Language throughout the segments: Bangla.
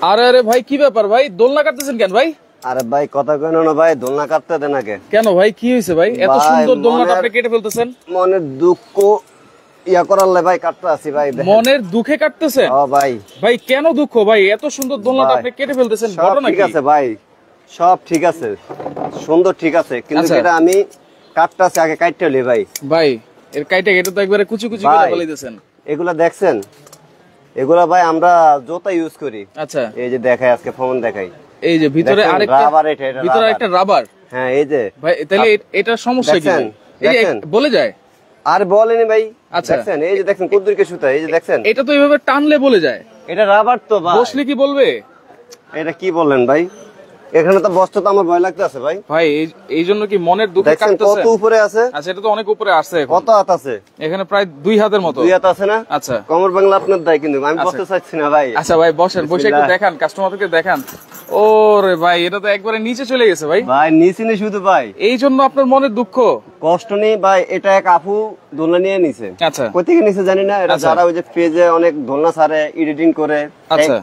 আরে আরে ভাই কি ব্যাপার ভাই, দোলনা কাটতেছেন কেন ভাই? আরে ভাই কথা কেন না ভাই, দোলনা কাটতে দেন আগে। কেন ভাই কি হয়েছে ভাই, এত সুন্দর দোলনাটা আপনি কেটে ফেলতেছেন? মনের দুঃখ ইয়া করালে ভাই কাটতে আসি ভাই। মনের দুঃখে কাটতেছেন? ও ভাই ভাই কেন দুঃখ ভাই, এত সুন্দর দোলনাটা আপনি কেটে ফেলতেছেন, ঘটনা ঠিক কি? আছে ভাই, সব ঠিক আছে, সুন্দর ঠিক আছে, কিন্তু এটা আমি কাটতে আসি আগে কাটতে হলি ভাই। ভাই এর কাইটা কেটে তো একবারে কুচি কুচি করে ফেলাইতেছেন। এগুলা দেখছেন, এগুলা ভাই আমরা জোতা ইউজ করি। আচ্ছা এই যে দেখাই, আজকে ফোন দেখাই, এই যে ভিতরে আরেকটা রাবার, ভিতরে একটা রাবার। হ্যাঁ এই যে ভাই তাহলে এটা সমস্যা কি? এই যে বলে যায়। আর বলেনি ভাই। আচ্ছা দেখছেন এই যে দেখছেন কুদ্দুরকে সুতা, এই যে দেখছেন এটা তো এইভাবে টানলে বলে যায়। এটা রাবার তো ভাই, বসলে কি বলবে? এটা কি বললেন ভাই? এখানে তো বসতে তো আমার ভয় লাগতেছে ভাই। ভাই এই জন্য কি মনের দুঃখে কাটতেছে? কত উপরে আছে? আচ্ছা এটা তো অনেক উপরে আছে। কত হাত আছে? এখানে প্রায় 2 হাতের মতো। 2 হাত আছে না? আচ্ছা কমর বাংলা আপনার দায়, কিন্তু আমি বসতে চাচ্ছি না ভাই। আচ্ছা ভাই বসেন, বসে একটু দেখান, কাস্টমারকে দেখান। ওরে ভাই এটা তো একবারে নিচে চলে গেছে ভাই। ভাই নিচে নেই শুধু ভাই, এই জন্য আপনার মনের দুঃখ। কষ্ট নেই ভাই, এটা এক আপু দোলনা নিয়ে নিছে। আচ্ছা কই থেকে নিছে জানি না, এটা যারা ওই যে পেজে অনেক দোলনা ছাড়ে, এডিটিং করে। আচ্ছা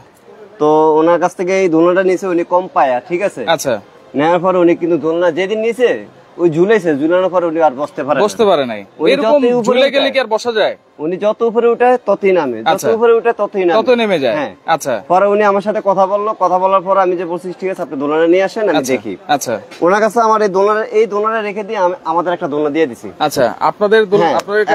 তো ওনার কাছ থেকে এই দোলনাটা নিছে, উনি কম পায়া, ঠিক আছে। আচ্ছা নেওয়ার পর উনি কিন্তু দোলনা যেদিন নিছে ওই ঝুলেছে, ঝুলানোর পর উনি আর বসতে পারে নাই। এরকম ঝুলে গেলে কি আর বসা যায়? উনি যত উপরে উঠে ততই নামে, যত উপরে উঠে ততই নামে, তত নেমে যায়। আচ্ছা পরে উনি আমার সাথে কথা বললো, কথা বলার পর আমি যে বলছি ঠিক আছে আপনি দোলনা নিয়ে আসেন, আমি দেখি। আচ্ছা ওনার কাছে আমার এই দোলনা রেখে দিয়ে আমাদের একটা দোলনা দিয়ে দিছি। আচ্ছা আপনাদের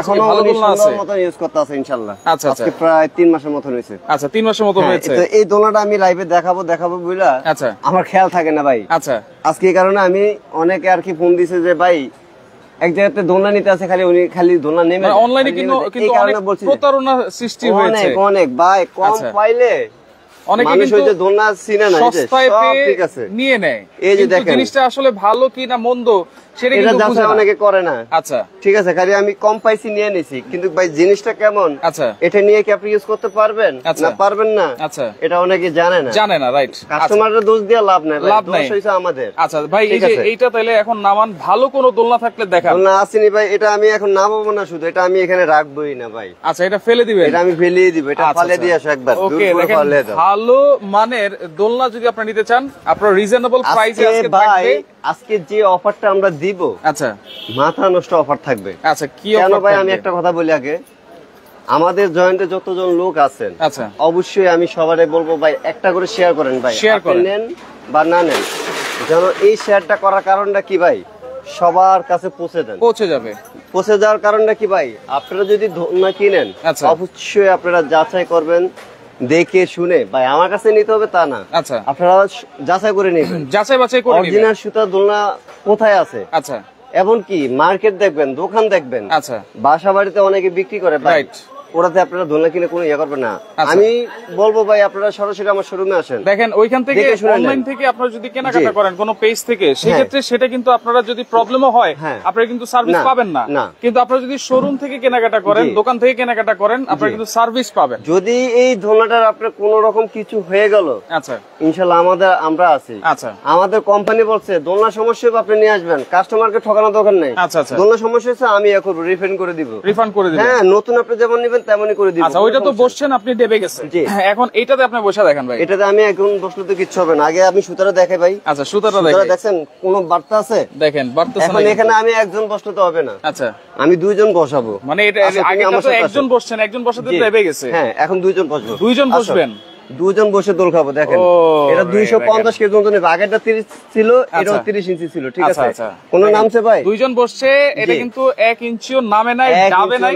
এখনো ভালো দোলনা আছে, মত ইউজ করতে আছে ইনশাআল্লাহ। আচ্ছা আজকে প্রায় 3 মাসের মতো হয়েছে। আচ্ছা 3 মাসের মতো হয়েছে। তো এই দোলনাটা আমি লাইভে দেখাবো বুঝলা। আচ্ছা আমার খেয়াল থাকে না ভাই। আচ্ছা আজকে এই কারণে আমি অনেকে আর কি ফোন দিছে যে ভাই এক জায়গাতে দোলনা নিতে আছে, খালি দোলনা নেমে অনলাইনে কিন্তু অনেক প্রতারণা সৃষ্টি হয়েছে। অনেক ভাই কম পাইলে অনেকে কিন্তু দোলনা চিনে না, সস্তায় ঠিক আছে নিয়ে নেয়। এই যে দেখেন জিনিসটা আসলে ভালো কি না মন্দ সেটা কিন্তু বুঝে না, অনেকে করে না। আচ্ছা ঠিক আছে, খালি আমি কম পাইছি নিয়ে নিছি, কিন্তু ভাই জিনিসটা কেমন, আচ্ছা এটা নিয়ে কি আপনি ইউজ করতে পারবেন না পারবেন না, আচ্ছা এটা অনেকে জানে না। রাইট, কাস্টমারের দোষ দিয়ে লাভ নাই, দোষ হইছে আমাদের। আচ্ছা ভাই এই যে এইটা তাইলে এখন নামান, ভালো কোন দোলনা থাকলে দেখান। দোলনা আসেনি ভাই, এটা আমি এখন নামাবো না, শুধু এটা আমি এখানে রাখবোই না ভাই। আচ্ছা এটা ফেলে দিবেন? এটা আমি ফেলেই দিব, এটা ফেলে দিয়ে আসো একবার। ওকে দেখেন, ভালো মানের দোলনা যদি আপনি নিতে চান, আপনার রিজনেবল প্রাইসে আজকে থাকবে। আজকে যে অফারটা আমরা দিব, আচ্ছা মাথা নষ্ট অফার থাকবে। আচ্ছা কি কেন ভাই, আমি একটা কথা বলি আগে, আমাদের জয়েন্টে যতজন লোক আছেন, আচ্ছা অবশ্যই আমি সবারে বলবো ভাই একটা করে শেয়ার করেন ভাই, শেয়ার করেন নেন বা না নেন, যেন এই শেয়ারটা করার কারণটা কি ভাই, সবার কাছে পৌঁছে যাওয়ার কারণটা কি ভাই, আপনারা যদি দোলনা কিনেন অবশ্যই আপনারা যাচাই করবেন, দেখে শুনে। ভাই আমার কাছে নিতে হবে তা না, আচ্ছা আপনারা যাচাই করে নেবেন, যাচাই বাছাই করে অরিজিনাল সুতা দোলনা কোথায় আছে, আচ্ছা এমনকি মার্কেট দেখবেন, দোকান দেখবেন, আচ্ছা বাসা বাড়িতে অনেকে বিক্রি করে ভাই, ওরাতে আপনারা দোলনা কিনে কোনো ইয়ে করবেন না। আমি বলবো ভাই আপনারা সরাসরি আমার শোরুমে আসেন, দেখেন ওইখান থেকে অনলাইন থেকে আপনারা যদি কেনাকাটা করেন কোনো পেজ থেকে, সেক্ষেত্রে সেটা কিন্তু আপনারা যদি প্রবলেমও হয় আপনারা কিন্তু সার্ভিস পাবেন না, কিন্তু আপনারা যদি শোরুম থেকে কেনাকাটা করেন, দোকান থেকে কেনাকাটা করেন, আপনারা কিন্তু সার্ভিস পাবেন। যদি এই দোলনাটার আপনার কোন রকম কিছু হয়ে গেল, আচ্ছা ইনশাআল্লাহ আমরা আছি। আচ্ছা আমাদের কোম্পানি বলছে দোলনা সমস্যা হবে আপনি নিয়ে আসবেন, কাস্টমারকে ঠকানোর দরকার নাই। আচ্ছা দোলনা সমস্যা হচ্ছে আমি এখন রিফান্ড করে দিব। হ্যাঁ নতুন আপনি যেমন নেবেন তেমনই করে দিব। আচ্ছা ওইটা তো বসছেন আপনি ডেবে গেছেন, এখন এটাতে আপনি বসে দেখেন ভাই। এটাতে আমি এখন বসলে তো কিচ্ছু হবে না, আগে আমি সুতাটা দেখাই ভাই। আচ্ছা সুতাটা দেখেন কোন বার্তা আছে, দেখেন বার্তা এখন এখানে আমি একজন বসলে তো হবে না, আচ্ছা আমি দুইজন বসাবো, মানে এটা আগে তো একজন বসছেন, একজন বসাতে ডেবে গেছে, হ্যাঁ এখন দুইজন বসবো, দুইজন বসবেন, দুজন বসে দোল খাবো। দেখেন এটা 250 কেজি ওজন নেবে, আগেরটা 30 ছিল, এটাও 30 ইঞ্চি ছিল, ঠিক আছে কোন নামছে ভাই, দুইজন বসছে, এটা কিন্তু 1 ইঞ্চিও নামে নাই, যাবে নাই,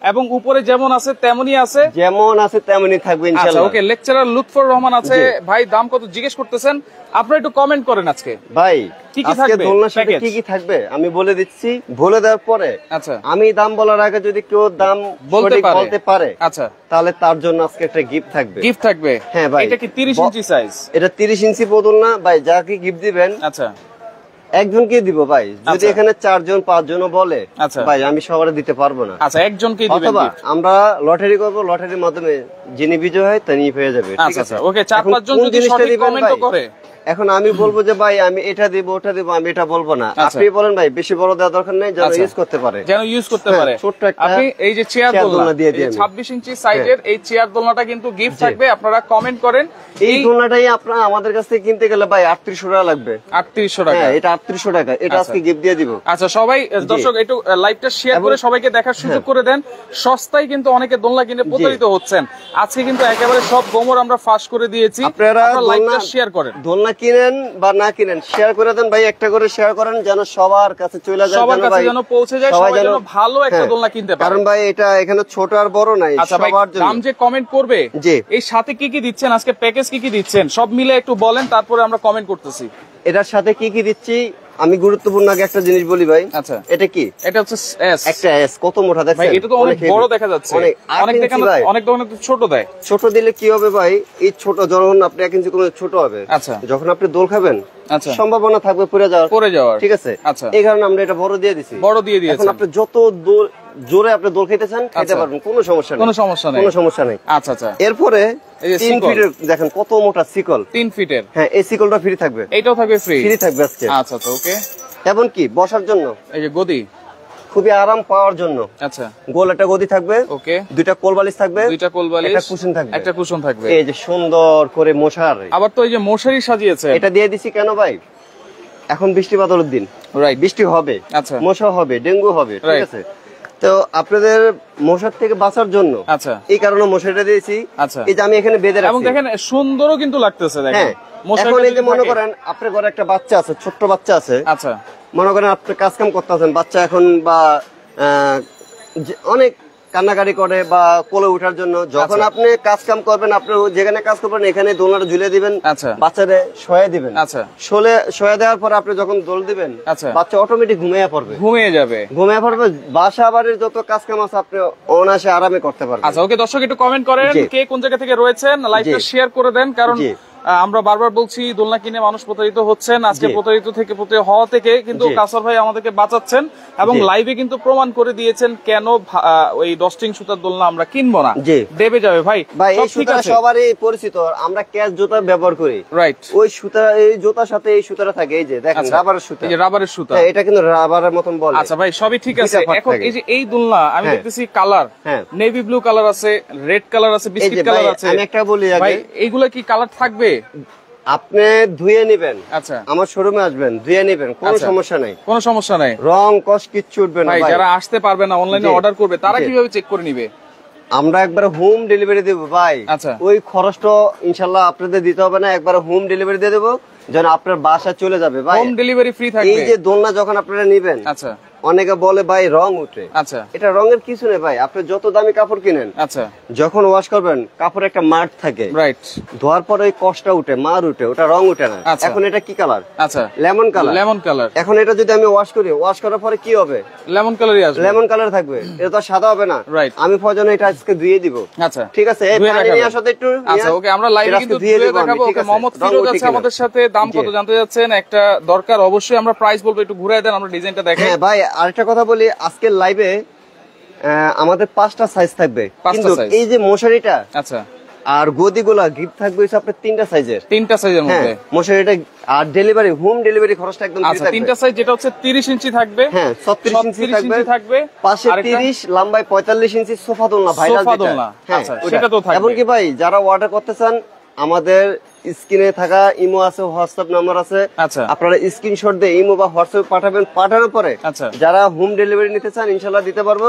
এবং উপরে যেমন আছে তেমনই আছে, যেমন আছে তেমনই থাকবে ইনশাআল্লাহ। ওকে লেকচারার লুৎফর রহমান আছে ভাই, দাম কত জিজ্ঞেস করতেছেন, আপনারা একটু কমেন্ট করেন আজকে ভাই কি কি থাকবে, দোলনার সাথে কি কি থাকবে আমি বলে দিচ্ছি, বলে দেওয়ার পরে আচ্ছা আমি দাম বলার আগে যদি কেউ দাম বলতে পারে, আচ্ছা তাহলে তার জন্য আজকে একটা গিফট থাকবে। হ্যাঁ ভাই এটা কি 30 ইঞ্চি সাইজ, এটা 30 ইঞ্চি বোতল না ভাই, যাকে গিফট দিবেন আচ্ছা একজনকে দিব ভাই, যদি এখানে 4 জন 5 জনও বলে ভাই আমি সবারে দিতে পারবো না, আচ্ছা একজনকেই দিবেন, আমরা লটারি করব, লটারির মাধ্যমে যিনি বিজয় হয় তিনি পেয়ে যাবে, ঠিক আছে ওকে 4-5 জন যদি সঠিক কমেন্ট করে এখন আমি বলবো যে ভাই আমি এটা দিব ওটা দিব, আমি এটা বলবো না। আপনি বলেন ভাই বেশি বড় দেওয়ার দরকার নেই, যেন ইউজ করতে পারে, যেন ইউজ করতে পারে। ছোট্ট একটা আপনি এই যে চেয়ার দোলনা দিয়ে দিন 26 ইঞ্চি সাইজের এই চেয়ার দোলনাটা কিন্তু গিফট থাকবে। আপনারা কমেন্ট করেন। এই দোলনাটাই আপনারা আমাদের কাছ থেকে কিনতে গেলে ভাই 3800 টাকা লাগবে। 3800 টাকা? এটা 3800 টাকা। এটা আজকে গিফট দিয়ে দিব। আচ্ছা সবাই দর্শক একটু লাইভটা শেয়ার করে সবাইকে দেখার সুযোগ করে দেন। সস্তায় কিন্তু অনেকে দোলনা কিনে প্রতারিত হচ্ছেন। আজকে কিন্তু একেবারে সব গোমর আমরা ফাঁস করে দিয়েছি। আপনারা লাইভটা শেয়ার করেন। দোলনা কিনেন বা না কিনেন শেয়ার করে দেন ভাই, একটা করে শেয়ার করেন যেন সবার কাছে চলে যায়, সবার কাছে যেন পৌঁছে যায়, সবাই যেন ভালো একটা দোলনা কিনতে পারে। কারণ ভাই এটা এখানে ছোট আর বড় নাই, সবার জন্য। দাম যে কমেন্ট করবে এই সাথে কি কি দিচ্ছেন, আজকে প্যাকেজ কি কি দিচ্ছেন সব মিলে একটু বলেন, তারপরে আমরা কমেন্ট করতেছি। এটার সাথে কি কি দিচ্ছি আমি গুরুত্বপূর্ণ আগে একটা জিনিস বলি ভাই। আচ্ছা এটা কি? এটা হচ্ছে এস। একটা এস কত মোটা দেখছেন? ভাই এটা তো অনেক বড় দেখা যাচ্ছে। অনেক দেখেন অনেক দোকানে তো ছোট দেয়। ছোট দিলে কি হবে ভাই, এই ছোট যখন আপনি 1 ইঞ্চি করে ছোট হবে, আচ্ছা যখন আপনি দোল খাবেন সম্ভাবনা থাকবে পড়ে যাওয়ার, ঠিক আছে? আচ্ছা এই কারণে আমরা এটা বড় দিয়ে দিছি। বড় দিয়ে দিয়েছেন। এখন আপনি যত জোরে আপনি দোল খেতে চান খেতে পারবেন, কোনো সমস্যা নেই, কোনো সমস্যা নেই। আচ্ছা আচ্ছা। এরপরে 3 ফিটের দেখেন কত মোটা শিকল, 3 ফিটের। হ্যাঁ এই শিকলটা ফ্রি থাকবে। এটাও থাকবে ফ্রি থাকবে আজকে। আচ্ছা আচ্ছা ওকে। এবং কি বসার জন্য এই যে গদি, খুবই আরাম পাওয়ার জন্য। আচ্ছা গোল একটা গদি থাকবে, ওকে। 2টা কোলবালিশ থাকবে, 2টা কোলবালিশ, একটা কুশন থাকবে। এই যে সুন্দর করে মশারি, আবার তো এই যে মশারি সাজিয়েছে। এটা দিয়ে দিছি কেন ভাই, এখন বৃষ্টি বাদলের দিন, রাইট, বৃষ্টি হবে, আচ্ছা মশা হবে, ডেঙ্গু হবে, ঠিক আছে? তো আপনাদের মশার থেকে বাঁচার জন্য আচ্ছা এই কারণে মশারিটা দিয়েছি। আচ্ছা এই যে আমি এখানে বেঁধে রাখছি, এবং দেখেন সুন্দরও কিন্তু লাগতেছে। দেখেন এখন এই যে মনে করেন আপনার ঘরে একটা বাচ্চা আছে, ছোট্ট বাচ্চা আছে, আচ্ছা মনে করেন আপনি কাজ কাম করতেছেন, বাচ্চা এখন বা অনেক কান্নাকাটি করে বা কোলে ওঠার জন্য, যখন আপনি কাজ কাম করবেন আপনি যেখানে কাজ করবেন এখানে দোলনাটা ঝুলে দিবেন, বাচ্চারে শোয়া দিবেন, শোয়া দেওয়ার পর আপনি যখন দোল দিবেন বাচ্চা অটোমেটিক ঘুমিয়ে যাবে। বাসা বাড়ির যত কাজ কাম আছে আপনি অনায়াসে আরামে করতে পারবেন। আচ্ছা ওকে দর্শক একটু কমেন্ট করেন কে কোন জায়গা থেকে রয়েছেন, লাইভটা শেয়ার করে দেন। কারণ আমরা বারবার বলছি দোলনা কিনে মানুষ প্রতারিত হচ্ছেন। আজকে প্রতারিত হওয়া থেকে কিন্তু কাসর ভাই আমাদেরকে বাঁচাচ্ছেন এবং লাইভে কিন্তু প্রমাণ করে দিয়েছেন কেন ওই ডস্টিং সুতার দোলনা আমরা কিনবো না, দেবে যাবে। ভাই এই সুতা সবারই পরিচিত, আমরা ক্যাশ জুতা ব্যবহার করি, রাইট? ওই সুতা, এই জুতার সাথে এই সুতাটা থাকে, এই যে দেখেন রাবারের সুতা, এই যে রাবারের সুতা, এটা কিন্তু রাবারের মতন বলে। আচ্ছা ভাই সবই ঠিক আছে। এখন এই যে এই দোলনা আমি দেখতেছি কালার নেভি ব্লু কালার আছে, রেড কালার আছে, বিস্কিট কালার আছে। আমি একটা বলি ভাই এইগুলা কি কালার থাকবে? আপনি ধুয়ে নিবেন, আচ্ছা আমার শোরুমে আসবেন, ধুয়ে নিবেন, কোনো সমস্যা নাই, কোনো সমস্যা নাই। রং কস কিচ্ছু উঠবে না। ভাই যারা আসতে পারবে না, অনলাইনে অর্ডার করবে, তারা কিভাবে চেক করে নিবে? আমরা একবার হোম ডেলিভারি দেবো ভাই। আচ্ছা ওই খরচটা ইনশাল্লাহ আপনাদের দিতে হবে না, একবার হোম ডেলিভারি দিয়ে দেবো, যেন আপনার বাসা চলে যাবে ভাই। হোম ডেলিভারি ফ্রি থাকবে। এই যে দোলনা যখন আপনারা নিবেন, আচ্ছা অনেকে বলে ভাই রং উঠে, আচ্ছা এটা রঙের কিছু নেই ভাই। আপনি যত দামি কাপড় কিনেন, আচ্ছা যখন ওয়াশ করবেন কাপড় একটা মার থাকে, রাইট? ধোয়ার পরে ওই কষ্টটা উঠে, মার উঠে, ওটা রং উঠে না। এখন এটা কি কালার? আচ্ছা লেমন কালার। Lemon colour. এখন এটা যদি আমি ওয়াশ করি, ওয়াশ করার পরে কি হবে? লেমন কালারই আসবে, লেমন কালার থাকবে, এটা তো সাদা হবে না, রাইট? আমি প্রয়োজন এটা আজকে ধুয়ে দিব। আচ্ছা ঠিক আছে, এই পানি নিয়ে আসাতে একটু। আচ্ছা ওকে, আমরা লাইভে কিন্তু ধুয়ে দেখাবো। ওকে, মোহাম্মদ ফিরোজ আছে আমাদের সাথে। দাম কত জানতে যাচ্ছেন? একটা দরকার অবশ্যই, আমরা প্রাইস বলবো, একটু ঘুরায় দেন, আমরা ডিজাইনটা দেখাই। হ্যাঁ ভাই আরেকটা কথা বলি, আজকের লাইভে আমাদের 5টা সাইজ থাকবে, কিন্তু এই যে মশারিটা, আচ্ছা, আর গদিগুলা গিফট থাকবে আপনার 3টা সাইজের, 3টা সাইজের মধ্যে মশারিটা। আর ডেলিভারি, হোম ডেলিভারি খরচটা একদম ফ্রি থাকবে। 3টা সাইজ, যেটা হচ্ছে 30 ইঞ্চি থাকবে, হ্যাঁ 36 ইঞ্চি থাকবে, পাশে 30, লম্বায় 45 ইঞ্চি সোফা দোলনা, ভাইরাল যেটা। হ্যাঁ সেটা তো থাকবে। এমনকি ভাই যারা অর্ডার করতে চান, আমাদের স্ক্রিনে থাকা ইমো আছে, হোয়াটসঅ্যাপ নাম্বার আছে, আপনারা স্ক্রিনশট দিয়ে ইমো বা হোয়াটসঅ্যাপ পাঠাবেন। পাঠানোর পরে যারা হোম ডেলিভারি নিতে চান ইনশাআল্লাহ দিতে পারবো।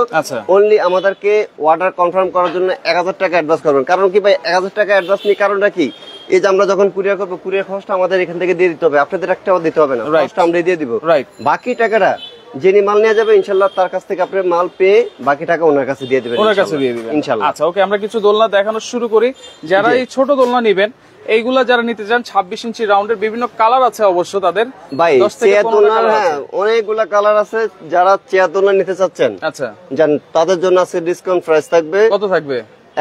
অনলি আমাদেরকে অর্ডার কনফার্ম করার জন্য 1000 টাকা অ্যাডভান্স করবেন। কারণ কি ভাই 1000 টাকা অ্যাডভান্স নিয়ে কারণটা কি, এই যে আমরা যখন কুরিয়ার করবো, কুরিয়ার খরচটা আমাদের এখান থেকে দিয়ে দিতে হবে, আপনাদের একটাও দিতে হবে না, খরচটা আমরা দিয়ে দিব। বাকি টাকাটা যিনি মাল নিয়ে যাবে ইনশাআল্লাহ তার কাছ থেকে আপনি মাল পেয়ে বাকি টাকা ওনার কাছে দিয়ে দিবেন, ইনশাআল্লাহ। আচ্ছা ওকে, আমরা কিছু দোলনা দেখানো শুরু করি। যারা এই ছোট দোলনা নেবেন, এইগুলা যারা নিতে চান, 26 ইঞ্চি রাউন্ডের বিভিন্ন কালার আছে অবশ্য তাদের। ভাই চেয়ার দোলনা, হ্যাঁ অনেকগুলা কালার আছে। যারা চেয়ার দোলনা নিতে চাচ্ছেন, আচ্ছা জান, তাদের জন্য আছে ডিসকাউন্ট প্রাইস থাকবে। কত থাকবে?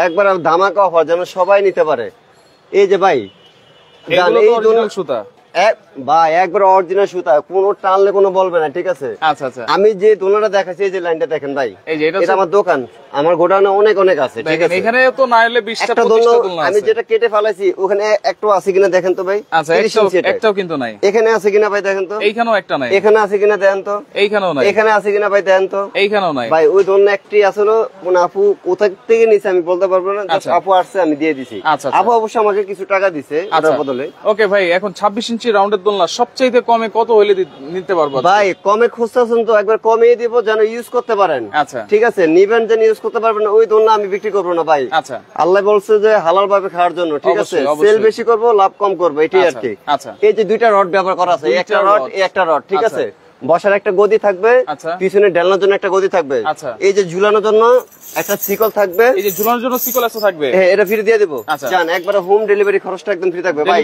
একবার ধামাকা অফার, যেন সবাই নিতে পারে। এই যে ভাই, এগুলো তো অরিজিনাল সুতা ভাই, একবার অরিজিনাল সুতা, কোনো টানলে কোনো বলবে না, ঠিক আছে? আচ্ছা আচ্ছা, আমি যে দোলনাটা দেখাচ্ছি, এই যে লাইনটা দেখেন ভাই, এই যে এটা আমার দোকান, আমার গোডাউনে অনেক আছে, ঠিক আছে। এখানে তো না হলে 20টা 25টা দোলনা আছে। আমি যেটা কেটে ফেলাইছি ওখানে একটাও আছে কিনা দেখেন তো ভাই। আচ্ছা, একটাও কিন্তু নাই। এখানে আছে কিনা ভাই দেখেন তো। এইখানেও একটা নাই। এখানে আছে কিনা দেখেন তো। এইখানেও নাই। এখানে আছে কিনা ভাই দেখেন তো। এইখানেও নাই ভাই। ওই দোলনা একটি আসলে কোন আপু কোথা থেকে নিছে আমি বলতে পারবো না, আপু আসছে আমি দিয়ে দিছি। আপু অবশ্য আমাকে কিছু টাকা দিছে ওটার বদলে। ওকে ভাই, এখন 26 ইঞ্চি রাউন্ডের দোলনা সবচাইতে কমে কত হইলে নিতে পারবো ভাই? কমে খুঁজতেছেন তো একবার কমিয়ে দিব যেন ইউজ করতে পারেন। আচ্ছা, ঠিক আছে। নিবেন যেন ইউজ করতে পারবেন, ওই দোলনা আমি বিক্রি করবো না ভাই। আচ্ছা, আল্লাহ বলছে যে হালাল ভাবে খাওয়ার জন্য, ঠিক আছে। সেল বেশি করবো, লাভ কম করবো, এটাই আর কি। আচ্ছা, এই যে দুইটা রড ব্যবহার করা আছে, একটা রড একটা রড, ঠিক আছে। বসার একটা গদি থাকবে, পিছনে ঢালনার জন্য একটা গদি থাকবে, এই যে ঝুলানোর জন্য একটা সিকল থাকবে, এই যে ঝুলানোর জন্য সিকল আছে থাকবে। হ্যাঁ, এটা ফ্রি দিয়ে দেব। জান একবারে হোম ডেলিভারি খরচটা একদম ফ্রি থাকবে ভাই।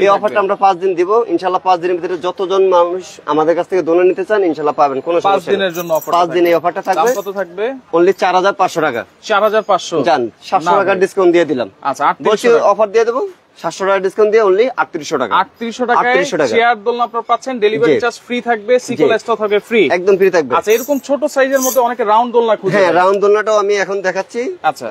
এই অফারটা আমরা 5 দিন দিব ইনশাআল্লাহ। 5 দিনের ভিতরে যতজন মানুষ আমাদের কাছ থেকে দোলনা নিতে চান ইনশাআল্লাহ পাবেন, কোনো সমস্যা নেই। 5 দিনের জন্য অফার, 5 দিন এই অফারটা থাকবে। দাম কত থাকবে? অনলি 4500 টাকা। 4500 জান 700 টাকা ডিসকাউন্ট দিয়ে দিলাম। আচ্ছা, 3800 অফার দিয়ে দেব। 700 টাকা ডিসকাউন্ট দিয়ে অনলি 3800 টাকা। 3800 টাকায় চেয়ার দোলনা আপনারা পাচ্ছেন। ডেলিভারি চার্জ ফ্রি থাকবে, সিকল এক্সট্রা থাকবে ফ্রি, একদম ফ্রি থাকবে। আচ্ছা, এরকম ছোট সাইজের মধ্যে অনেকে রাউন্ড দোলনা খুঁজে। হ্যাঁ, রাউন্ড দোলনাটাও আমি এখন দেখাচ্ছি। আচ্ছা,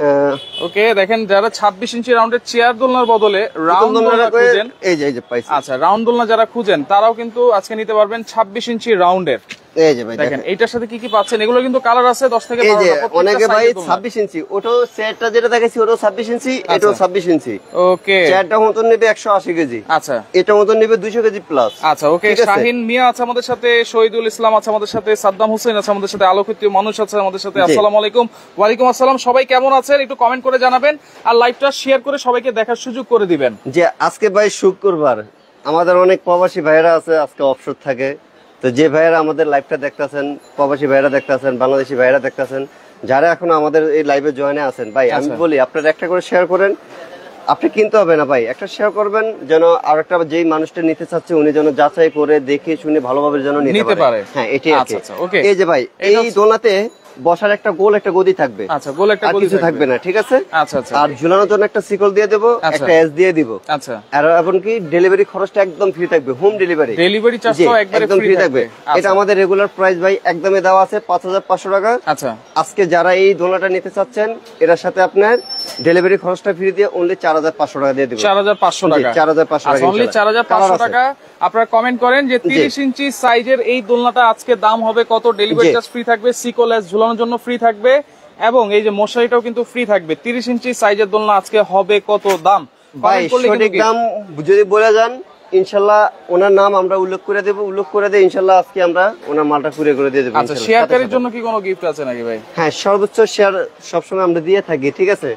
ওকে, দেখেন যারা 26 ইঞ্চি রাউন্ডের চেয়ার দোলনার বদলে রাউন্ড দোলনা খুঁজেন, এই যে পাইছি। আচ্ছা, রাউন্ড দোলনা যারা খুঁজেন তারাও কিন্তু আজকে নিতে পারবেন 26 ইঞ্চি রাউন্ডের। এই যে ভাই দেখেন এইটার সাথে কি কি পাচ্ছেন? এগুলো কিন্তু কালার আছে 10 থেকে 12টা। এই যে অনেকে ভাই 26 ইঞ্চি, ওটাও সেটটা যেটা দেখাইছি ওটাও 26 ইঞ্চি, এটাও 26 ইঞ্চি। ওকে, চেয়ারটা মতন নেবে 180 কেজি। আচ্ছা, এটা মতন নেবে 200 কেজি প্লাস। আচ্ছা, ওকে। শাহিন মিয়া আছে আমাদের সাথে, শহীদুল ইসলাম আছে আমাদের সাথে, সাদ্দাম হোসেন আছে আমাদের সাথে, আলোকিত মানুষ আছে আমাদের সাথে। আসসালামু আলাইকুম। ওয়ালাইকুম আসসালাম। সবাই কেমন আছেন একটু কমেন্ট করে জানাবেন, আর লাইভটা শেয়ার করে সবাইকে দেখার সুযোগ করে দিবেন। যে আজকে ভাই শুক্রবার, আমাদের অনেক প্রবাসী ভাইরা আছে, আজকে অবসর থাকে। তো যে ভাইয়েরা আমাদের লাইভটা দেখতেছেন, প্রবাসী ভাইরা দেখতেছেন, বাংলাদেশি ভাইরা দেখতেছেন, যারা এখন আমাদের এই লাইভে জয়েনে আছেন, ভাই আমি বলি আপনারা একটা করে শেয়ার করেন। আপনি কিনতে হবে না ভাই, একটা শেয়ার করবেন যেন আর একটা যেই মানুষটা নিতে চাচ্ছে উনি যেন যাচাই করে দেখে শুনে ভালোভাবে যেন নিতে পারে। হ্যাঁ, এটাই আর কি। এই যে ভাই, এই দোলনাতে বসার একটা গোল একটা গদি থাকবে। আচ্ছা, গোল একটা গদি কিছু থাকবে না, ঠিক আছে। আচ্ছা, আচ্ছা। আর ঝুলানোর জন্য একটা সিকল দিয়ে দেব, একটা এস দিয়ে দিব। আচ্ছা, আর এমনকি ডেলিভারি খরচটা একদম ফ্রি থাকবে, হোম ডেলিভারি। ডেলিভারি চার্জটাও একদম ফ্রি থাকবে। এটা আমাদের রেগুলার প্রাইস ভাই একদমই দেওয়া আছে 5500 টাকা। আচ্ছা, আজকে যারা এই দোলনাটা নিতে চাচ্ছেন এর সাথে আপনার ডেলিভারি খরচটা ফ্রি দিয়ে অনলি 4500 টাকা দিয়ে দেব। 4500 টাকা। 4500 টাকা, অনলি 4500 টাকা। আপনারা কমেন্ট করেন যে 30 ইঞ্চি সাইজের এই দোলনাটা আজকে দাম হবে কত। ডেলিভারি চার্জ ফ্রি থাকবে, সিকল এস ঝুলানোর জন্য ফ্রি থাকবে, এবং এই যে মশারিটাও কিন্তু ফ্রি থাকবে। 30 ইঞ্চি সাইজের দোলনা আজকে হবে কত দাম? ভাই সঠিক দাম যদি বলে যান ইনশাআল্লাহ ওনার নাম আমরা উল্লেখ করে দেব, উল্লেখ করে দিয়ে ইনশাআল্লাহ আজকে আমরা ওনার মালটা পুরো করে দিয়ে দেব। আচ্ছা, শেয়ারকারীর জন্য কি কোনো গিফট আছে নাকি ভাই? হ্যাঁ, সর্বোচ্চ শেয়ার সবসময় আমরা দিয়ে থাকি, ঠিক আছে।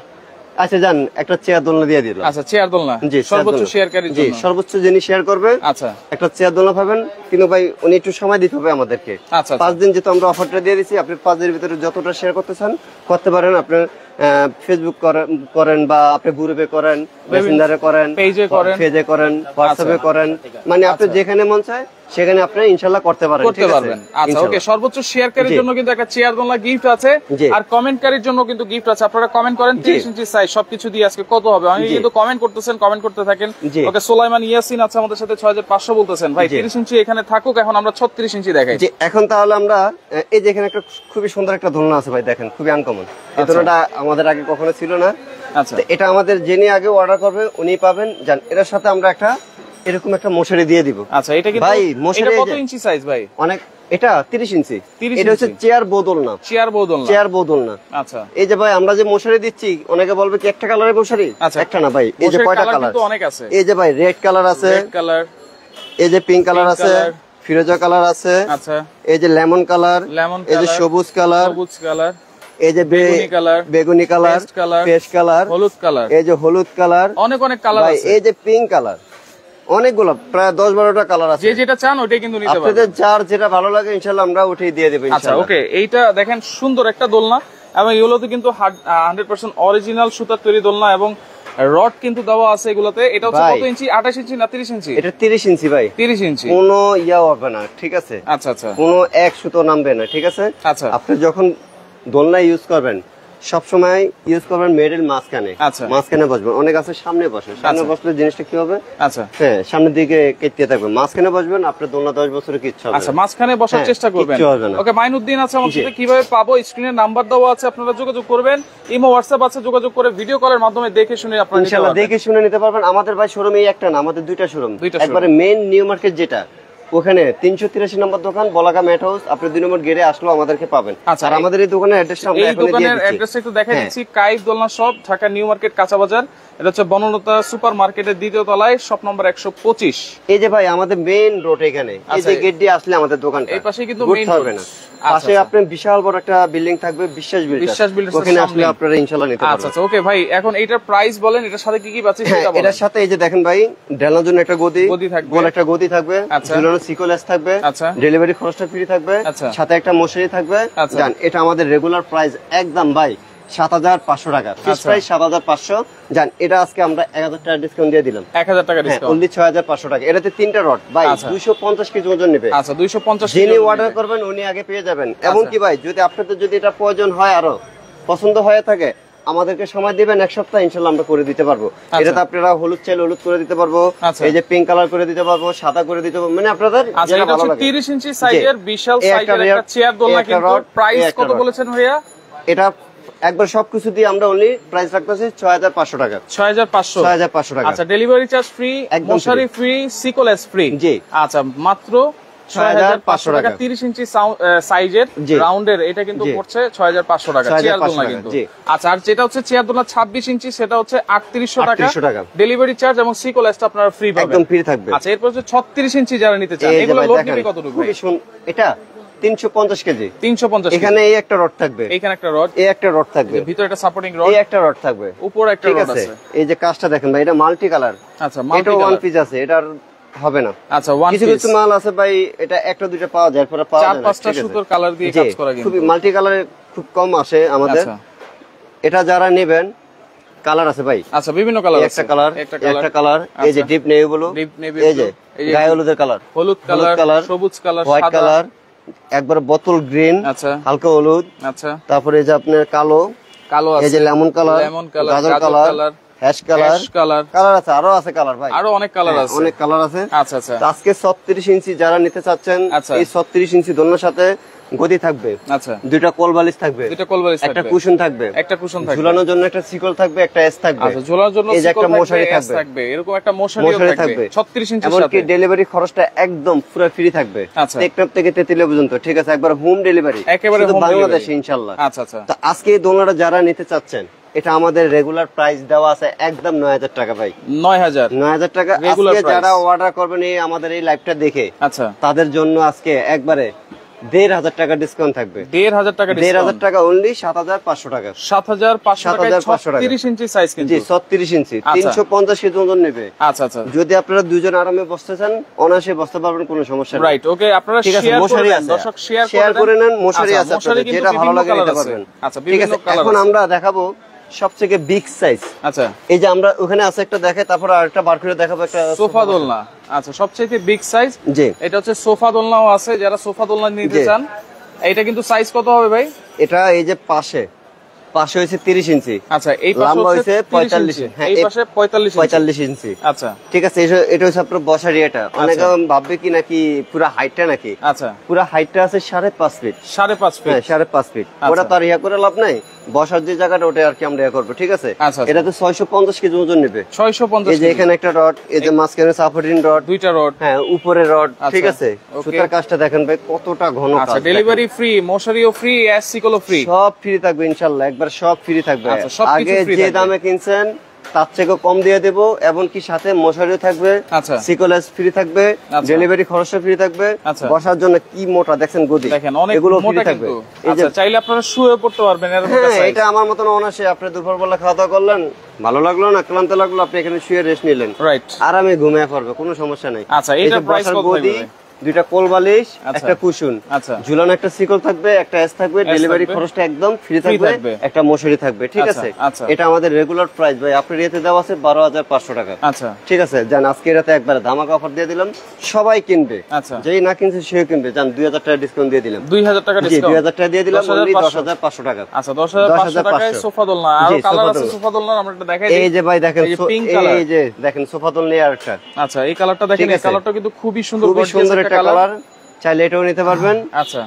আচ্ছা জান, একটা চেয়ার দোলনা দিয়ে দিলাম। আচ্ছা, চেয়ার দোলনা সর্বোচ্চ শেয়ারকারীর জন্য। জি, সর্বোচ্চ যিনি শেয়ার করবে আচ্ছা একটা চেয়ার দোলনা পাবেন। কিন্তু ভাই উনি একটু সময় দিতে হবে আমাদেরকে। আচ্ছা, 5 দিন যেহেতু আমরা অফারটা দিয়ে দিচ্ছি, আপনি 5 দিনের ভিতরে যতটা শেয়ার করতে চান করতে পারেন। আপনার ফেসবুক করেন বা আপনি গ্রুপে করেন, মেসেঞ্জারে করেন, পেজে করেন, হোয়াটসঅ্যাপে করেন, মানে আপনি যেখানে মন চায় সেখানে আপনি ইনশাআল্লাহ করতে পারবেন। আচ্ছা, ওকে। সর্বোচ্চ শেয়ারকারীর জন্য কিন্তু একটা চেয়ার দোলনা গিফট আছে, আর কমেন্টকারীর জন্য কিন্তু গিফট আছে। আপনারা কমেন্ট করেন 30 ইঞ্চি সাইজ সবকিছু দিয়ে আজকে কত হবে। অনেকে কিন্তু কমেন্ট করতেছেন, কমেন্ট করতে থাকেন। ওকে, সোলাইমান ইয়াসিন আছে আমাদের সাথে 6500 বলতেছেন। ভাই 30 ইঞ্চি এখানে থাকুক, এখন আমরা 36 ইঞ্চি দেখাই। জি, এখন তাহলে আমরা এই যে এখানে একটা খুবই সুন্দর একটা দোলনা আছে ভাই, দেখেন খুবই আনকমন। এই দোলনাটা আমাদের আগে কখনো ছিল না। আচ্ছা, এটা আমাদের যিনি আগে অর্ডার করবে উনি পাবেন। জান এর সাথে আমরা একটা এরকম একটা মশারি দিয়ে দিব। আচ্ছা, এটা কি ভাই মশারি কত ইঞ্চি সাইজ ভাই? অনেক, এটা 30 ইঞ্চি। এটা হচ্ছে চেয়ার বোতল না, চেয়ার বোতল না। আচ্ছা, এই যে ভাই আমরা যে মশারি দিচ্ছি, অনেকে বলবে কি একটা কালারের মশারি? একটা না ভাই, এই যে কয়টা কালার অনেক আছে। এই যে ভাই রেড কালার আছে, এই যে পিঙ্ক কালার আছে, ফিরোজা কালার আছে, আচ্ছা, এই যে লেমন কালার, এই যে সবুজ কালার, এই যে বেগুনি কালার, পেস্ট কালার, হলুদ কালার, এই যে হলুদ কালার, অনেক কালার আছে। এই যে পিঙ্ক কালার, অনেকগুলো প্রায় 10-12টা কালার আছে। যে যেটা চান ওটাই কিন্তু নিতে পারবেন। আপনাদের যার যেটা ভালো লাগে ইনশাআল্লাহ আমরা ওটাই দিয়ে দেব ইনশাআল্লাহ। আচ্ছা, ওকে। এইটা দেখেন সুন্দর একটা দোলনা, এবং এগুলোতে কিন্তু 100% অরিজিনাল সুতার তৈরি দোলনা, এবং রড কিন্তু দেওয়া আছে এগুলোতে। এটা হচ্ছে কত ইঞ্চি? 28 ইঞ্চি না 30 ইঞ্চি? এটা 30 ইঞ্চি ভাই। 30 ইঞ্চি। কোনো ইয়া হবে না, ঠিক আছে। আচ্ছা, আচ্ছা। কোনো এক সুতো নামবে না, ঠিক আছে। আচ্ছা, আপনি যখন দোলনা ইউজ করবেন সব সময় ইউজ করবেন মিডল মাঝখানে, মাঝখানে বসবেন। অনেক আছে সামনে বসে, সামনে বসলে জিনিসটা কি হবে, হ্যাঁ সামনের দিকে কেটে থাকবে। মাঝখানে বসবেন, আপনার দোলনা 10 বছরের কিচ্ছু হবে না। আচ্ছা, মাঝখানে বসার চেষ্টা করবেন। ওকে, মাইনুদ্দিন আছে আমার সাথে, কিভাবে পাবো? স্ক্রিনে নাম্বার দেওয়া আছে, আপনারা যোগাযোগ করবেন। ইমো হোয়াটসঅ্যাপ আছে, যোগাযোগ করে ভিডিও কলের মাধ্যমে দেখে শুনে আপনারা ইনশাআল্লাহ দেখে শুনে নিতে পারবেন। আমাদের ভাই শোরুম এই একটা না, আমাদের দুইটা শোরুম। একবারে মেইন নিউ মার্কেট যেটা, ওখানে 383 নম্বর দোকান বলাকা ম্যাট হাউস, আপনি 2 নম্বর গেটে আসলেও আমাদেরকে পাবেন। আর আমাদের এই দোকানের অ্যাড্রেসটা আমরা এখন দিয়ে দিচ্ছি। এই দোকানের অ্যাড্রেসটা একটু দেখাই দিচ্ছি। কাইফ দোলনা শপ, ঢাকা নিউ মার্কেট কাঁচা বাজার। এটা হচ্ছে বনলতা সুপার মার্কেটের 2য় তলায়, শপ নম্বর 125। এই যে ভাই আমাদের মেইন রোড এখানে, এই যে গেট দিয়ে আসলে আমাদের দোকানটা, এই পাশে কিন্তু মেইন হবে না। পাশে আপনার বিশাল বড় একটা বিল্ডিং থাকবে, বিশ্বাস বিল্ডার্স, ওখানে আসলে আপনারা ইনশাআল্লাহ নিতে পারবেন। আচ্ছা ওকে ভাই, এখন এটার প্রাইস বলেন, এটার সাথে কি কি পাচ্ছি সেটা বলেন। এটার সাথে এই যে দেখেন ভাই, ঢালার জন্য একটা গদি থাকবে, গোল একটা গদি থাকবে, ঝুলানো সিকোলেস থাকবে, ডেলিভারি খরচটা ফ্রি থাকবে, সাথে একটা মশারি থাকবে। জান, এটা আমাদের রেগুলার প্রাইস একদম ভাই 7500 টাকা, ফিক্স প্রাইস 7500। জান, এটা আজকে আমরা 1000 টাকা ডিসকাউন্ট দিয়ে দিলাম। 1000 টাকা ডিসকাউন্ট, অনলি 6500 টাকা। এটাতে 3টা রড ভাই, 250 কেজি ওজন নেবে। আচ্ছা, 250 যিনি অর্ডার করবেন উনি আগে পেয়ে যাবেন। এমনকি ভাই যদি আপনাদের যদি এটা প্রয়োজন হয়, আরো পছন্দ হয়ে থাকে, আমাদেরকে সময় দিবেন 1 সপ্তাহ, ইনশাআল্লাহ আমরা করে দিতে পারবো। এটাতে আপনারা হলুদ চাইলে হলুদ করে দিতে পারবো, এই যে পিঙ্ক কালার করে দিতে পারবো, সাদা করে দিতে পারবো, মানে আপনাদের যেটা ভালো লাগে। 30 ইঞ্চি সাইজের বিশাল সাইজের একটা চেয়ার দোলনা, কিন্তু প্রাইস কত বলেছেন ভাইয়া? এটা একবার সবকিছু দিয়ে আমরা অনলি প্রাইস রাখতেছি 6500 টাকা। 6500 টাকা। আচ্ছা, ডেলিভারি চার্জ ফ্রি, মশারি ফ্রি, সিকোলেস ফ্রি। জি। আচ্ছা, মাত্র 6500 টাকা। 30 ইঞ্চি সাইজের রাউন্ডের এটা কিন্তু পড়ছে 6500 টাকা চেয়ার দোলনা কিন্তু। আচ্ছা, আর যেটা হচ্ছে চেয়ার দোলনা 26 ইঞ্চি, সেটা হচ্ছে 3800 টাকা। ডেলিভারি চার্জ এবং সিকোলেসটা আপনারা ফ্রি পাবেন, একদম ফ্রি থাকবে। আচ্ছা, এরপর হচ্ছে 36 ইঞ্চি যারা নিতে চান, এগুলো লোড নিবে কতটুকু? এটা 350 কেজি। 350। এখানে এই একটা রড থাকবে, এখানে একটা রড, এই একটা রড থাকবে, ভিতরে একটা সাপোর্টিং রড, এই একটা রড থাকবে, উপরে একটা রড আছে। এই যে কাজটা দেখেন ভাই, এটা মাল্টি কালার। আচ্ছা, মাল্টি কালার, এটা ওয়ান পিস আছে, এটার হবে না। আচ্ছা, ওয়ান পিস। কিছু কিছু মাল আছে ভাই, এটা একটা দুইটা পাওয়া যায়, পরে পাওয়া যায় না। 4-5টা সুতোর কালার দিয়ে কাজ করা, কিন্তু খুব মাল্টি কালারে খুব কম আসে আমাদের। এটা যারা নেবেন, কালার আছে ভাই। আচ্ছা, বিভিন্ন কালার আছে, একটা কালার, এই যে ডিপ নেভি ব্লু, এই যে গায়ে হলুদের কালার, হলুদ কালার, সবুজ কালার, হোয়াইট কালার, একবার বোতল গ্রিন, আচ্ছা হালকা হলুদ, আচ্ছা, তারপরে এই যে আপনার কালো আছে, এই যে লেমন কালার, গাজর কালার, হ্যাশ কালার আছে, আরো আছে কালার ভাই, আরো অনেক কালার আছে, অনেক কালার আছে। আচ্ছা আচ্ছা, আজকে 36 ইঞ্চি যারা নিতে চাচ্ছেন, এই 36 ইঞ্চি দোলনার সাথে গদি থাকবে। আচ্ছা, দুইটা কোল বালিশ থাকবে, একটা কুশন থাকবে, ঝুলানোর জন্য একটা সিকল থাকবে, একটা এস থাকবে। আচ্ছা, ঝুলানোর জন্য এই যে একটা মশারি থাকবে, এরকম একটা মশারি থাকবে 36 ইঞ্চির সাথে। এমনকি ডেলিভারি খরচটা একদম পুরো ফ্রি থাকবে, টেকনাফ থেকে তেতুলিয়া পর্যন্ত। ঠিক আছে, একবার হোম ডেলিভারি, একেবারে বাংলাদেশে ইনশাআল্লাহ। আচ্ছা আচ্ছা, তো আজকে এই দোলনাটা যারা নিতে চাচ্ছেন, এটা আমাদের রেগুলার প্রাইস দেওয়া আছে একদম 9000 টাকা ভাই। 9000 টাকা। আজকে যারা অর্ডার করবেন এই আমাদের এই লাইভটা দেখে, আচ্ছা, তাদের জন্য আজকে একবারে 1500 টাকা ডিসকাউন্ট থাকবে। 1500 টাকা অনলি 7500 টাকা। 7500 টাকা 36 ইঞ্চি সাইজ, কিন্তু জি 36 ইঞ্চি, 350 কেজি ওজন নেবে। আচ্ছা আচ্ছা, যদি আপনারা দুইজন আরামে বসতে চান, অনায়াসে বসতে পারবেন, কোনো সমস্যা নেই। রাইট, ওকে, আপনারা শেয়ার করে দেন, দর্শক শেয়ার করে নেন, মশারি আছে, যেটা ভালো লাগে নিতে পারবেন। আচ্ছা, বিভিন্ন কালার। এখন আমরা দেখাবো সবথেকে বিগ সাইজ। আচ্ছা, এই যে আমরা ওখানে আছে একটা দেখাই, তারপর আরেকটা বার করে দেখাবো, একটা সোফা দোলনা। আচ্ছা, সবচেয়ে বিগ সাইজ, জি, এটা হচ্ছে সোফা দোলনাও আছে, যারা সোফা দোলনা নিতে চান। এটা কিন্তু সাইজ কত হবে ভাই? এটা এই যে পাশে হয়েছে 30 ইঞ্চি। আচ্ছা, এই পাশে হচ্ছে 45, হ্যাঁ এই পাশে 45 ইঞ্চি। আচ্ছা, ঠিক আছে, এটা হচ্ছে আপনার বসার এটা। অনেকে ভাববে কি নাকি পুরো হাইটটা নাকি? আচ্ছা, পুরো হাইটটা আছে 5.5 ফিট। 5.5 ফিট, হ্যাঁ 5.5 ফিট। ওটা তো আর ইয়া করে লাভ নাই, বসার যে জায়গাটা ওটা আর কি আমরা ইয়া করবো। ঠিক আছে, এটাতে 650 কেজি ওজন নেবে। 650। এই যে এখানে একটা রড, এই যে মাঝখানে সাপোর্টিং রড, দুইটা রড, হ্যাঁ উপরে রড। ঠিক আছে, সুতার কাজটা দেখেন ভাই কতটা ঘন কাজ। আচ্ছা, ডেলিভারি ফ্রি, মশারিও ফ্রি, এসিকলও ফ্রি, সব ফ্রি থাকবে ইনশাআল্লাহ, একবার সব ফ্রি থাকবে। আগে যে দামে কিনছেন তার থেকে কম দিয়ে দেব, এমনকি সাথে মশারিও থাকবে, সিকোলেস ফ্রি থাকবে, ডেলিভারি খরচও ফ্রি থাকবে। বসার জন্য কি মোটা দেখেন গদি, এগুলো ফ্রি থাকবে। আচ্ছা, চাইলে আপনারা শুয়ে পড়তে পারবেন এরকম একটা সাইজ। এটা আমার মতন অনায়াসে আপনি দুপুরবেলা খাওয়া দাওয়া করলেন, ভালো লাগলো না, ক্লান্ত লাগলো, আপনি এখানে শুয়ে রেস্ট নিলেন, রাইট, আরামে ঘুমিয়ে পড়বে, কোনো সমস্যা নাই। আচ্ছা, এটা প্রাইস কত থাকবে? দুইটা কোল বালিশ, একটা কুশন, ঝুলানো একটা সিকল থাকবে, একটা এস থাকবে, ডেলিভারি খরচটা একদম ফ্রি থাকবে, একটা মশারি থাকবে, ঠিক আছে? এটা আমাদের রেগুলার প্রাইস ভাই, আপনার ইয়েতে দেওয়া আছে 12,500 টাকা। আচ্ছা ঠিক আছে, জান আজকে রাতে একবারে ধামাকা অফার দিয়ে দিলাম, সবাই কিনবে, যেই না কিনছে সেও কিনবে, জান 2000 টাকা ডিসকাউন্ট দিয়ে দিলাম। 2000 টাকা ডিসকাউন্ট? 2000 টাকা দিয়ে দিলাম, অনলি 10,500 টাকা। আচ্ছা 10,500 টাকায় সোফা দোলনা। আর কালার আছে সোফা দোলনার, আমরা এটা দেখাই দিই। এই যে ভাই দেখেন, এই যে দেখেন সোফা দোলনা আরেকটা। আচ্ছা এই কালারটা দেখেন, এই কালারটা কিন্তু খুবই সুন্দর, খুবই সুন্দর একটা কালার, চাইলে এটাও নিতে পারবেন। আচ্ছা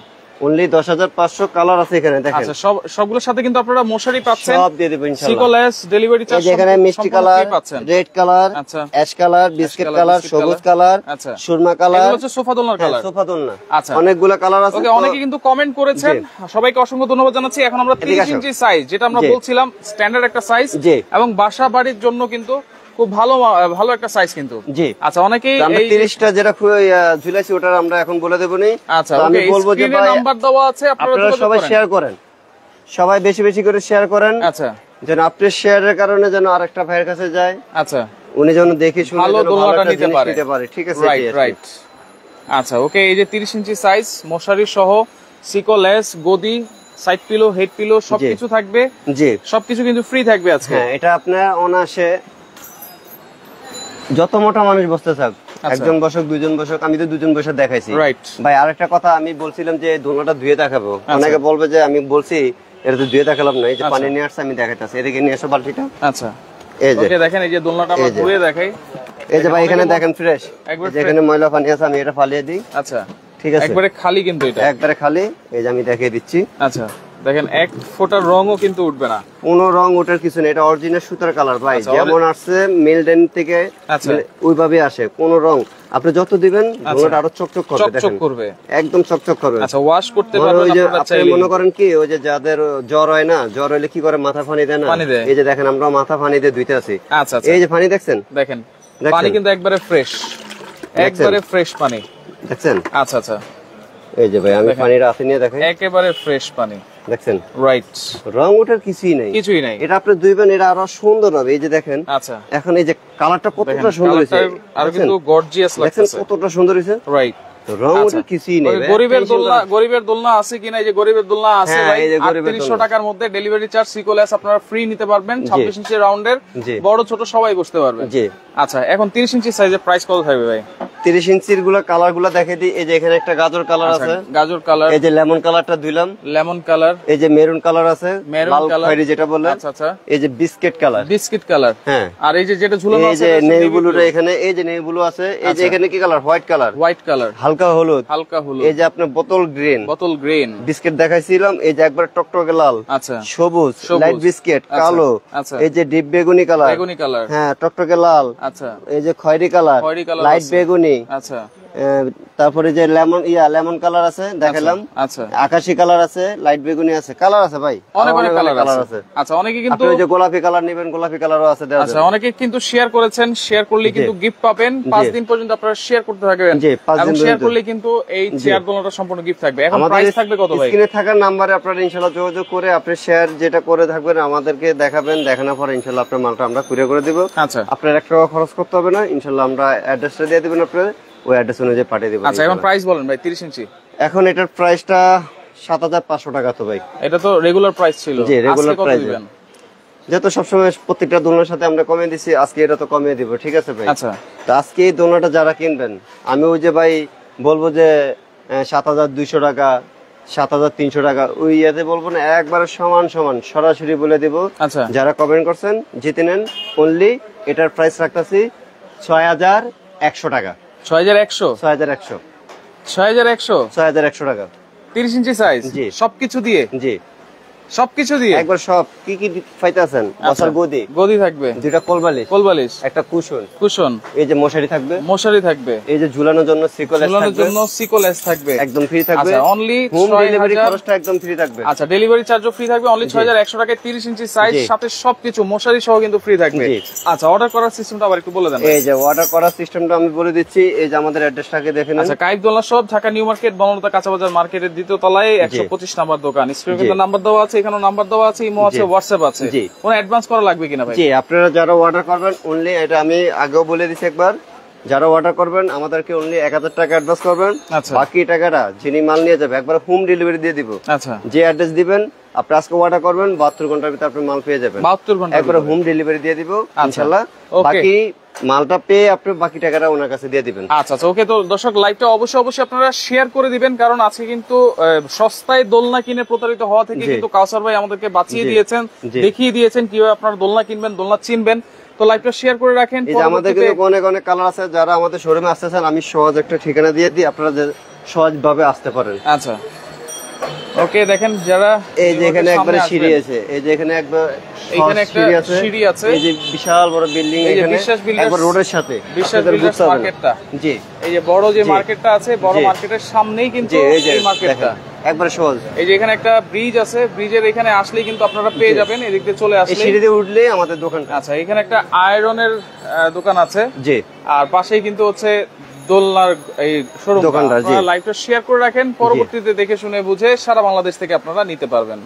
অনলি 10,500 কালার আছে এখানে দেখেন। আচ্ছা সবগুলোর সাথে কিন্তু আপনারা মশারি পাচ্ছেন, সব দিয়ে দেব ইনশাআল্লাহ। সিকোলেস ডেলিভারি চার্জ এখানে মিষ্টি colour, red colour, ash colour, biscuit colour, সবুজ কালার, সুরমা কালার, এগুলো হচ্ছে সোফা দোলনার কালার। সোফা দোলনা, আচ্ছা অনেকগুলো কালার আছে। ওকে, অনেকে কিন্তু কমেন্ট করেছেন, সবাইকে অসংখ্য ধন্যবাদ জানাচ্ছি। এখন আমরা 30 ইঞ্চি সাইজ, যেটা আমরা বলছিলাম স্ট্যান্ডার্ড একটা সাইজ এবং বাসা বাড়ির জন্য কিন্তু খুব ভালো ভালো একটা সাইজ কিন্তু। জি আচ্ছা, অনেকেই এই 30টা যেটা ঝুলাইছি ওটা আমরা এখন বলে দেব নি। আচ্ছা আমি বলবো যে ভাই নাম্বার দেওয়া আছে, আপনারা সবাই শেয়ার করেন, সবাই বেশি বেশি করে শেয়ার করেন। আচ্ছা, যেন আপনার শেয়ারের কারণে যেন আরেকটা ভাইয়ের কাছে যায়। আচ্ছা, উনি যেন দেখে শুনে ভালো দোলনাটা নিতে পারে। ঠিক আছে, রাইট। আচ্ছা ওকে, এই যে 30 ইঞ্চি সাইজ, মশারি সহ, সিকোলেস, গদি, সাইড পিলো, হেড পিলো সবকিছু থাকবে। জি, সবকিছু কিন্তু ফ্রি থাকবে আজকে। হ্যাঁ, এটা আপনার অনায়াসে যত মোটা মানুষ বসতে থাক, একজন বসক, দুইজন বসক, আমি তো দুজন বসে দেখাইছি। রাইট ভাই, আরেকটা কথা আমি বলছিলাম যে দোলনাটা ধুয়ে দেখাবো, অনেকে বলবে যে আমি বলছি এটা তো ধুয়ে দেখালাম না, এই যে পানি নিয়ে আসছে আমি দেখাইতাছি, এদিকে নিয়ে আসো বালতিটা। আচ্ছা এই যে দেখেন, এই যে দোলনাটা আমরা ধুয়ে দেখাই, এই যে ভাই এখানে দেখেন ফ্রেশ, যেখানে ময়লা পানি আছে আমি এটা ফালিয়ে দিই। আচ্ছা ঠিক আছে, একবারে খালি কিন্তু এটা একবারে খালি, এই যে আমি দেখিয়ে দিচ্ছি। আচ্ছা দেখেন, এক ফোঁটার রঙও কিন্তু উঠবে না, কোনো রং ওঠার কিছু নেই, এটা অরিজিনাল সুতার কালার ভাই, যেমন আসছে মিলডেন থেকে ওইভাবে আসে, কোন রং আপনি যত দিবেন দোলনাটা আরো চকচক করবে, দেখেন একদম চকচক করবে। আচ্ছা ওয়াশ করতে পারবেন আপনারা চাইলে। আপনি মনে করেন কি ওই যে যাদের জ্বর হয় না, জ্বর হইলে কি করে মাথা পানি দেয় না, এই যে দেখেন আমরা মাথা পানি দিয়ে ধুইতে আছি। আচ্ছা এই যে পানি দেখছেন, দেখেন পানি কিন্তু একবারে ফ্রেশ, একবারে ফ্রেশ পানি দেখছেন। আচ্ছা আচ্ছা, এই যে ভাই আমি পানিটা হাতে নিয়ে দেখাই, একেবারে ফ্রেশ পানি দেখছেন। রাইট, রং ওঠার কিছুই নাই, এটা আপনি ধুইবেন এটা আরো সুন্দর হবে। এই যে দেখেন, আচ্ছা এখন এই যে কালারটা কতটা সুন্দর হয়েছে, আর কিন্তু গর্জিয়াস লাগছে, কতটা সুন্দর হয়েছে। রাইট, রং ওঠার কিছুই নেই। গরিবের দোলনা আছে কিনা, এই যে গরিবের দোলনা আছে ভাই, 3800 টাকার মধ্যে ডেলিভারি চার্জ, সিকোলেস আপনারা ফ্রি নিতে পারবেন। 26 ইঞ্চি রাউন্ডের, বড় ছোট সবাই বসতে পারবে। জি আচ্ছা, এখন 30 ইঞ্চি সাইজের প্রাইস কত থাকবে ভাই? 30 ইঞ্চির গুলো কালার গুলো দেখে দিই। এই যে এখানে একটা গাজর কালার আছে, গাজর কালার, এই যে লেমন কালারটা দিলাম, লেমন কালার, এই যে মেরুন কালার আছে, লাল খয়েরি যেটা বলে, আচ্ছা আচ্ছা, এই যে বিস্কিট কালার, হ্যাঁ, আর এই যে যেটা ঝুলানো আছে এই যে নেভি ব্লুটা, এখানে এই যে নেভি ব্লু আছে, এই যে এখানে কি কালার, হোয়াইট কালার, হালকা হলুদ, এই যে আপনার বোতল গ্রিন বিস্কিট দেখাইছিলাম, এই যে একবার টকটকে লাল, আচ্ছা সবুজ লাইট বিস্কিট, কালো, এই যে ডিপ বেগুনি কালার, হ্যাঁ টকটকে লাল, আচ্ছা এই যে খয়েরি কালার, লাইট বেগুনি, আচ্ছা তারপরে যে লেমন কালার আছে দেখালাম, আচ্ছা আকাশি কালার আছে, লাইট বেগুনি আছে, কালার আছে ভাই, অনেক কালার আছে। আচ্ছা অনেকে কিন্তু ওই যে গোলাপি কালার নেবেন, গোলাপি কালারও আছে। আচ্ছা অনেকে কিন্তু শেয়ার করেছেন, শেয়ার করলে কিন্তু গিফট পাবেন। 5 দিন পর্যন্ত আপনারা শেয়ার করতে থাকবেন, এবং শেয়ার করলে কিন্তু এই চেয়ার দোলনাটা সম্পূর্ণ গিফট থাকবে। এখন প্রাইস থাকবে কত ভাই? স্ক্রিনে থাকা নম্বরে আপনারা ইনশাআল্লাহ যোগাযোগ করে আপনি শেয়ার যেটা করে থাকবেন আমাদেরকে দেখাবেন, দেখানোর পরে ইনশাআল্লাহ আপনার মালটা আমরা কুরিয়ার করে দেব। আচ্ছা আপনার 1 টাকা খরচ করতে হবে না, ইনশাআল্লাহ আমরা অ্যাড্রেসটা দিয়ে দিবেন, আপনারা ওই অ্যাড্রেস অনুযায়ী পাঠিয়ে দেব। আচ্ছা এখন প্রাইস বলেন ভাই 30 ইঞ্চি। এখন এটার প্রাইসটা 7500 টাকা। তো ভাই এটা তো রেগুলার প্রাইস ছিল, জি রেগুলার প্রাইস দিবেন, যেহেতু সবসময় প্রত্যেকটা দোলনার সাথে আমরা কমিয়ে দিছি, আজকে এটা তো কমিয়ে দিব, ঠিক আছে ভাই? আচ্ছা তো আজকে এই দোলনাটা যারা কিনবেন, আমি ওই যে ভাই বলবো যে 7200 টাকা, 7300 টাকা, ওই ইয়াতে বলবো না, একবারে সমান সরাসরি বলে দিব। আচ্ছা যারা কমেন্ট করছেন জিতে নেন। অনলি এটার প্রাইস রাখতেছি 6100 টাকা। 6100 টাকা 30 ইঞ্চি সাইজ, জি সবকিছু দিয়ে, জি সবকিছু দিয়ে একবার সব কি কি পাইতাছেন। বসার গদি থাকবে, দুইটা কোলবালিশ, একটা কুশন, এই যে মশারি থাকবে, এই যে ঝুলানোর জন্য সিকোলেস থাকবে, একদম ফ্রি থাকবে। আচ্ছা অনলি হোম ডেলিভারি খরচটা একদম ফ্রি থাকবে। আচ্ছা ডেলিভারি চার্জও ফ্রি থাকবে, অনলি 6100 টাকায় 30 ইঞ্চি সাইজ, সাথে সবকিছু মশারি সহ কিন্তু ফ্রি থাকবে। আচ্ছা অর্ডার করার সিস্টেমটা আবার একটু বলে দেন। এই যে অর্ডার করার সিস্টেমটা আমি বলে দিচ্ছি, এই যে আমাদের অ্যাড্রেসটাকে দেখে নেন। আচ্ছা কাইফ দোলনা shop, Dhaka new market, Banalata কাঁচা বাজার মার্কেটের দ্বিতীয় তলায় 125 নাম্বার দোকান। স্ক্রিনে কিন্তু নাম্বার দেওয়া আছে, এখানে নাম্বার দেওয়া আছে, ইমো আছে, হোয়াটসঅ্যাপ আছে। কোনো অ্যাডভান্স করা লাগবে কিনা ভাই? জি আপনারা যারা অর্ডার করবেন অনলি, এটা আমি আগেও বলে দিছি একবার, যারা অর্ডার করবেন আমাদেরকে অনলি 1000 টাকা অ্যাডভান্স করবেন, বাকি টাকাটা যিনি মাল নিয়ে যাবে একবার হোম ডেলিভারি দিয়ে দিব। যে অ্যাড্রেস দিবেন আপনি আজকে অর্ডার করবেন 72 ঘন্টার ভিতরে আপনি মাল পেয়ে যাবেন। 72 ঘন্টা একবার হোম ডেলিভারি দিয়ে দিব ইনশাআল্লাহ। বাকি মালটা পেয়ে আপনি বাকি টাকাটা ওনার কাছে দিয়ে দিবেন। আচ্ছা আচ্ছা ওকে। তো দর্শক লাইভটা অবশ্যই আপনারা শেয়ার করে দিবেন, কারণ আজকে কিন্তু সস্তায় দোলনা কিনে প্রতারিত হওয়া থেকে কিন্তু কাউসার ভাই আমাদেরকে বাঁচিয়ে দিয়েছেন, দেখিয়ে দিয়েছেন কিভাবে আপনারা দোলনা কিনবেন, দোলনা চিনবেন। তো লাইভটা শেয়ার করে রাখেন। আমাদের কিন্তু অনেক অনেক কালার আছে, যারা আমাদের শোরুমে আসতে চান আমি সহজ একটা ঠিকানা দিয়ে দিই, আপনারা সহজভাবে আসতে পারেন। আচ্ছা ওকে। দেখেন যারা এই যে এখানে একবারে সিঁড়ি আছে, এই যে এখানে একবার এখানে একটা সিঁড়ি আছে, এই যে বিশাল বড় বিল্ডিং এখানে একবার রোডের সাথে বিশ্বাস বিল্ডার্স মার্কেটটা। জি এই যে বড় যে মার্কেটটা আছে, বড় মার্কেটের সামনেই কিন্তু এই মার্কেটটা একবার সহজ। এই যে এখানে একটা ব্রিজ আছে, ব্রিজের এখানে আসলেই কিন্তু আপনারা পেয়ে যাবেন, এদিক দিয়ে চলে আসলে সিঁড়ি দিয়ে উঠলে আমাদের দোকানটা। আচ্ছা এখানে একটা আয়রনের দোকান আছে, জি, আর পাশেই কিন্তু হচ্ছে দোলনার এই শোরুম দোকানটা। লাইভটা শেয়ার করে রাখেন, পরবর্তীতে দেখে শুনে বুঝে সারা বাংলাদেশ থেকে আপনারা নিতে পারবেন।